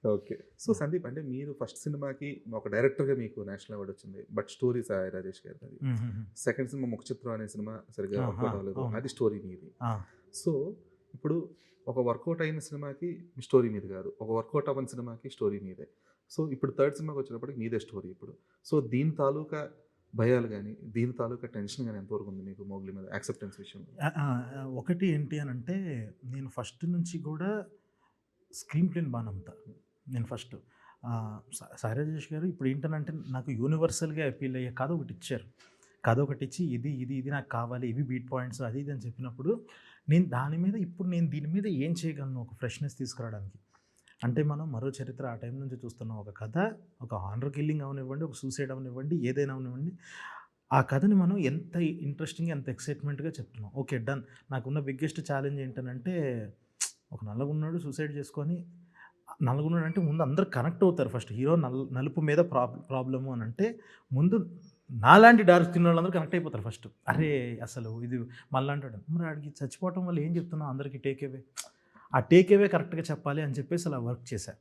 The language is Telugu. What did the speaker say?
ఓకే. సో, సందీప్ అంటే మీరు ఫస్ట్ సినిమాకి ఒక డైరెక్టర్‌గా మీకు నేషనల్ అవార్డ్ వచ్చింది. బట్ స్టోరీ సాయి రాజేష్ గారిది. సెకండ్ సినిమా 'ముఖ చిత్రం' అనే సినిమా సరిగ్గా వర్కౌట్ అవ్వలేదు. అవును. అది స్టోరీ మీది. సో, ఇప్పుడు ఒక వర్కౌట్ అయిన సినిమాకి మీ స్టోరీ మీది కాదు. ఒక వర్కౌట్ అవ్వని సినిమాకి స్టోరీ మీదే. సో, ఇప్పుడు థర్డ్ సినిమాకి వచ్చేటప్పటికి మీదే స్టోరీ ఇప్పుడు. సో, దీని తాలూకా భయాలు గాని, దీని తాలూకా టెన్షన్ గాని ఎంతవరకు ఉంది మీకు 'మోగ్లీ' మీద యాక్సెప్టెన్స్ విషయంలో? ఒకటి ఏంటి అనంటే, నేను ఫస్ట్ నుంచి కూడా స్క్రీన్ ప్లేని బా నమ్ముతా. నేను ఫస్ట్ సాయి రాజేష్ గారు ఇప్పుడు ఏంటనంటే నాకు యూనివర్సల్‌గా అపీల్ అయ్యే కథ ఒకటి ఇచ్చారు. కథ ఒకటి ఇచ్చి ఇది నాకు కావాలి, ఇవి బీట్ పాయింట్స్ అది ఇది అని చెప్పినప్పుడు, నేను దాని మీద ఇప్పుడు నేను దీని మీద ఏం చేయగలను ఒక ఫ్రెష్‌నెస్ తీసుకురావడానికి. అంటే మనం మరో చరిత్ర ఆ టైం నుంచి చూస్తున్నాం. ఒక కథ, ఒక హానర్ కిల్లింగ్ అవనివ్వండి, ఒక సూసైడ్ అవనివ్వండి, ఏదైనా అవనివ్వండి. ఆ కథని మనం ఎంత ఇంట్రెస్టింగ్‌గా, ఎంత ఎక్సైట్‌మెంట్‌గా చెప్తున్నాం. Okay done. నాకున్న బిగ్గెస్ట్ ఛాలెంజ్ ఏంటనంటే, ఒక నల్లగున్నోడు సూసైడ్ చేసుకొని నలుగురునంటే ముందు అందరూ కనెక్ట్ అవుతారు ఫస్ట్. హీరో నలుపు మీద ప్రాబ్లము అనంటే ముందు నాలాంటి డార్క్ స్కిన్ వాళ్ళందరూ కనెక్ట్ అయిపోతారు ఫస్ట్. అరే! అసలు ఇది మళ్ళా అంటాడు. మరి ఆడికి చచ్చిపోవటం వల్ల ఏం చెప్తున్నావు అందరికి టేక్ అవే. ఆ టేక్ అవే కరెక్ట్‌గా చెప్పాలి అని చెప్పేసి అలా వర్క్ చేశా.